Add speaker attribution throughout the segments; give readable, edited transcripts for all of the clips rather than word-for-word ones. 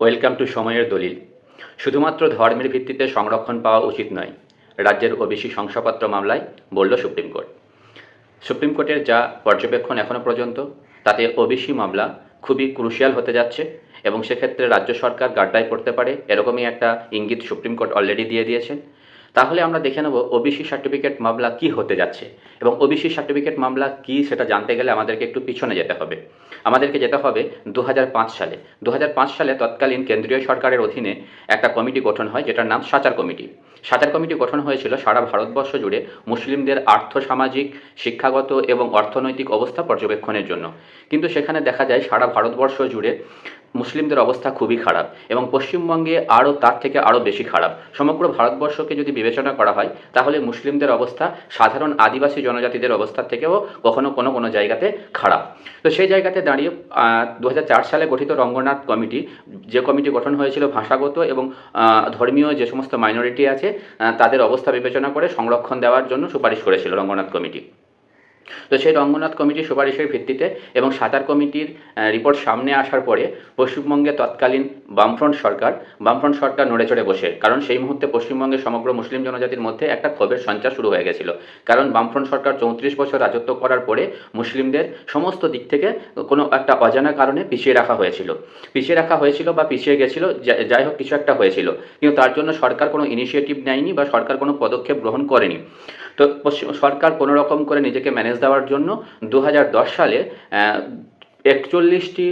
Speaker 1: Welcome to সময়ের দলিল। শুধুমাত্র ধর্মের ভিত্তিতে সংরক্ষণ পাওয়া উচিত নয়, রাজ্যের ওবিসি শংসাপত্র মামলায় বলল সুপ্রিম কোর্ট। সুপ্রিম কোর্টের যা পর্যবেক্ষণ এখনও পর্যন্ত, তাতে ওবিসি মামলা খুবই ক্রুশিয়াল হতে যাচ্ছে এবং সেক্ষেত্রে রাজ্য সরকার গাড্ডায় পড়তে পারে এরকমই একটা ইঙ্গিত সুপ্রিম কোর্ট অলরেডি দিয়ে দিয়েছেন। তাহলে আমরা দেখে নেব ওবিসি সার্টিফিকেট মামলা কি হতে যাচ্ছে এবং ওবিসি সার্টিফিকেট মামলা কি সেটা জানতে গেলে আমাদেরকে একটু পিছনে যেতে হবে। আমাদেরকে যেতে হবে 2005 সালে। 2005 সালে তৎকালীন কেন্দ্রীয় সরকারের অধীনে একটা কমিটি গঠন হয়, যেটার নাম সাচার কমিটি। সাচার কমিটি গঠন হয়েছিল সারা ভারতবর্ষ জুড়ে মুসলিমদের আর্থসামাজিক, শিক্ষাগত এবং অর্থনৈতিক অবস্থা পর্যবেক্ষণের জন্য। কিন্তু সেখানে দেখা যায় সারা ভারতবর্ষ জুড়ে মুসলিমদের অবস্থা খুবই খারাপ এবং পশ্চিমবঙ্গে আরও তার থেকে আরও বেশি খারাপ। সমগ্র ভারতবর্ষকে যদি বিবেচনা করা হয় তাহলে মুসলিমদের অবস্থা সাধারণ আদিবাসী জনজাতিদের অবস্থার থেকেও কখনো কোনো জায়গাতে খারাপ। তো সেই জায়গাতে দাঁড়িয়ে 2004 সালে গঠিত রঙ্গনাথ কমিটি, যে কমিটি গঠন হয়েছিল ভাষাগত এবং ধর্মীয় যে সমস্ত মাইনরিটি আছে তাদের অবস্থা বিবেচনা করে সংরক্ষণ দেওয়ার জন্য সুপারিশ করেছিল রঙ্গনাথ কমিটি। তো সেই রঙ্গনাথ কমিটির সুপারিশের ভিত্তিতে এবং সাচার কমিটির রিপোর্ট সামনে আসার পরে পশ্চিমবঙ্গে তৎকালীন বামফ্রন্ট সরকার নড়ে চড়ে বসে, কারণ সেই মুহূর্তে পশ্চিমবঙ্গে সমগ্র মুসলিম জনজাতির মধ্যে একটা ক্ষোভের সঞ্চার শুরু হয়ে গেছিল। কারণ বামফ্রন্ট সরকার 34 বছর রাজত্ব করার পরে মুসলিমদের সমস্ত দিক থেকে কোনো একটা অজানা কারণে পিছিয়ে রাখা হয়েছিল বা পিছিয়ে গেছিল, যাই হোক কিছু একটা হয়েছিল, কিন্তু তার জন্য সরকার কোনো ইনিশিয়েটিভ নেয়নি বা সরকার কোনো পদক্ষেপ গ্রহণ করেনি। তো সরকার কোনো রকম করে নিজেকে ম্যানেজ দেওয়ার জন্য 2010 সালে 41টি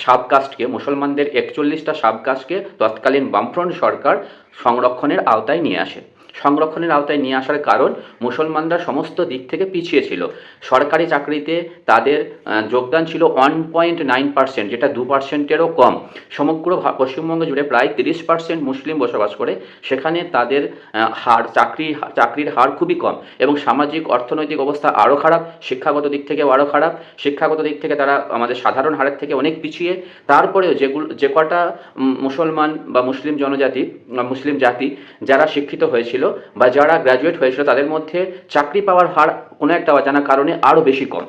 Speaker 1: সাবকাস্টকে, মুসলমানদের 41টা সাবকাস্টকে তৎকালীন বামফ্রন্ট সরকার সংরক্ষণের আওতায় নিয়ে আসে। সংরক্ষণের আওতায় নিয়ে আসার কারণ মুসলমানরা সমস্ত দিক থেকে পিছিয়ে ছিল। সরকারি চাকরিতে তাদের যোগদান ছিল 1.9%, যেটা 2%-এরও কম। সমগ্র পশ্চিমবঙ্গ জুড়ে প্রায় 30% মুসলিম বসবাস করে, সেখানে তাদের চাকরির হার খুবই কম এবং সামাজিক অর্থনৈতিক অবস্থা আরও খারাপ, শিক্ষাগত দিক থেকেও আরও খারাপ। শিক্ষাগত দিক থেকে তারা আমাদের সাধারণ হারের থেকে অনেক পিছিয়ে। তারপরেও যে কটা মুসলমান বা মুসলিম জাতি যারা শিক্ষিত হয়েছিল বা যারা গ্র্যাজুয়েট হয়েছিল, তাদের মধ্যে চাকরি পাওয়ার হার কোনো একটা অজানা কারণে আরও বেশি কম।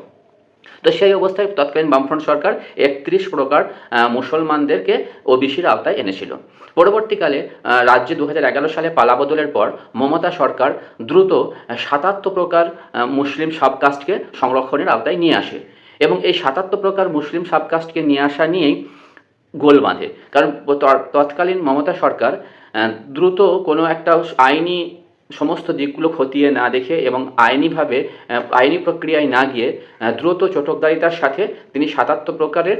Speaker 1: তো সেই অবস্থায় তৎকালীন বামফ্রন্ট সরকার 31 প্রকার মুসলমানদেরকে ওবিসির আওতায় এনেছিল। পরবর্তীকালে রাজ্যে 2011 সালে পালাবদলের পর মমতা সরকার দ্রুত 77 প্রকার মুসলিম সাবকাস্টকে সংরক্ষণের আওতায় নিয়ে আসে এবং এই 77 প্রকার মুসলিম সাবকাস্টকে নিয়ে আসা নিয়েই গোল বাঁধে। কারণ তৎকালীন মমতা সরকার দ্রুত কোনো একটা আইনি সমস্ত দিকগুলো খতিয়ে না দেখে এবং আইনি প্রক্রিয়ায় না গিয়ে দ্রুত চটকদারিতার সাথে তিনি 77 প্রকারের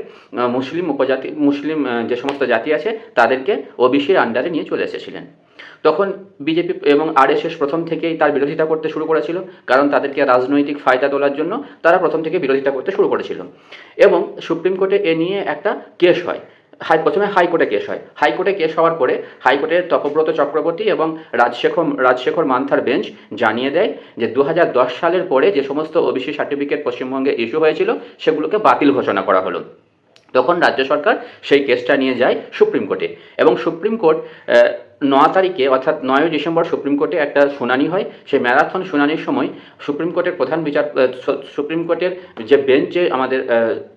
Speaker 1: মুসলিম যে সমস্ত জাতি আছে তাদেরকে ওবিসির আন্ডারে নিয়ে চলে এসেছিলেন। তখন বিজেপি এবং আরএসএস প্রথম থেকেই তার বিরোধিতা করতে শুরু করেছিল, কারণ তাদেরকে রাজনৈতিক ফায়দা তোলার জন্য তারা প্রথম থেকে বিরোধিতা করতে শুরু করেছিল এবং সুপ্রিম কোর্টে এ নিয়ে একটা কেস হয়। প্রথমে হাইকোর্টে কেস হওয়ার পরে হাইকোর্টের তপব্রত চক্রবর্তী এবং রাজশেখর মান্থার বেঞ্চ জানিয়ে দেয় যে 2010 সালের পরে যে সমস্ত ওবিসি সার্টিফিকেট পশ্চিমবঙ্গে ইস্যু হয়েছিল সেগুলোকে বাতিল ঘোষণা করা হলো। তখন রাজ্য সরকার সেই কেসটা নিয়ে যায় সুপ্রিম কোর্টে এবং সুপ্রিম কোর্ট 9 তারিখে অর্থাৎ 9 ডিসেম্বর সুপ্রিম কোর্টে একটা শুনানি হয়। সেই ম্যারাথন শুনানির সময় সুপ্রিম কোর্টের যে বেঞ্চে আমাদের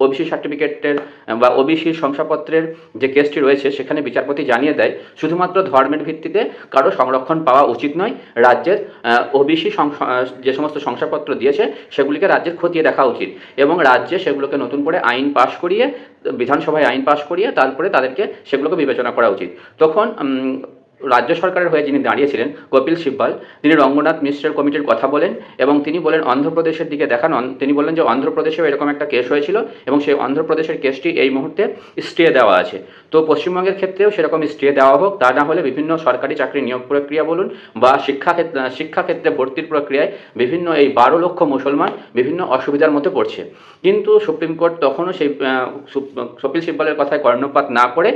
Speaker 1: ওবিসি সার্টিফিকেটের বা ওবিসি শংসাপত্রের যে কেসটি রয়েছে সেখানে বিচারপতি জানিয়ে দেয় শুধুমাত্র ধর্মের ভিত্তিতে কারো সংরক্ষণ পাওয়া উচিত নয়। রাজ্যের ওবিসি যে সমস্ত শংসাপত্র দিয়েছে সেগুলিকে রাজ্যের খতিয়ে দেখা উচিত এবং রাজ্যে সেগুলোকে নতুন করে বিধানসভায় আইন পাশ করিয়ে তারপরে তাদেরকে সেগুলোকে বিবেচনা করা উচিত। তখন রাজ্য সরকারের হয়ে যিনি দাঁড়িয়েছিলেন কপিল সিব্বাল, তিনি রঙ্গনাথ মিশ্রের কমিটির কথা বলেন এবং তিনি বলেন অন্ধ্রপ্রদেশের দিকে দেখান। তিনি বললেন যে অন্ধ্রপ্রদেশেও এরকম একটা কেস হয়েছিল এবং সেই অন্ধ্রপ্রদেশের কেসটি এই মুহূর্তে স্টে দেওয়া আছে। তো পশ্চিমবঙ্গের ক্ষেত্রেও সেরকম স্টে দেওয়া হোক, তা না হলে বিভিন্ন সরকারি চাকরি নিয়োগ প্রক্রিয়া বলুন বা শিক্ষাক্ষেত্রে ভর্তির প্রক্রিয়ায় বিভিন্ন এই 12 লক্ষ মুসলমান বিভিন্ন অসুবিধার মধ্যে পড়ছে। কিন্তু সুপ্রিম কোর্ট তখনও সেই কপিল সিব্বালের কথায় কর্ণপাত না করে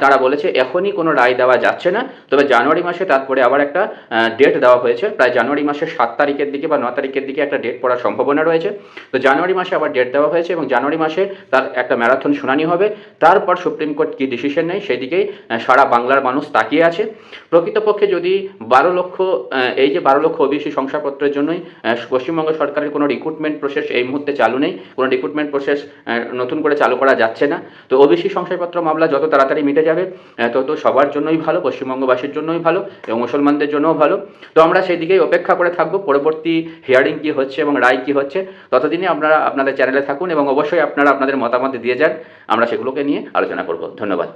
Speaker 1: তারা বলেছে এখনই কোনো রায় দেওয়া যাচ্ছে না। তবে জানুয়ারি মাসে তারপরে আবার একটা ডেট দেওয়া হয়েছে, প্রায় জানুয়ারি মাসের 7 তারিখের দিকে বা 9 তারিখের দিকে একটা ডেট পড়ার সম্ভাবনা রয়েছে। তো জানুয়ারি মাসে আবার ডেট দেওয়া হয়েছে এবং জানুয়ারি মাসে তার একটা ম্যারাথন শুনানি হবে। তারপর সুপ্রিম কোর্ট কী ডিসিশন নেয় সেদিকেই সারা বাংলার মানুষ তাকিয়ে আছে। প্রকৃতপক্ষে যদি 12 লক্ষ এই যে 12 লক্ষ ওবিসি শংসাপত্রের জন্যই পশ্চিমবঙ্গ সরকারের কোনো রিক্রুটমেন্ট প্রসেস এই মুহূর্তে চালু নেই, কোনো রিক্রুটমেন্ট প্রসেস নতুন করে চালু করা যাচ্ছে না। তো ওবিসি শংসাপত্র মামলা যত তাড়াতাড়ি মিটে যাবে তত সবার জন্যই ভালো, পশ্চিমবঙ্গবাসীর জন্যই ভালো এবং মুসলমানদের জন্যও ভালো। তো আমরা সেই দিকেই অপেক্ষা করে থাকবো পরবর্তী হিয়ারিং কী হচ্ছে এবং রায় কী হচ্ছে। ততদিনে আপনারা আপনাদের চ্যানেলে থাকুন এবং অবশ্যই আপনারা আপনাদের মতামত দিয়ে যান, আমরা সেগুলোকে নিয়ে আলোচনা করব। ধন্যবাদ।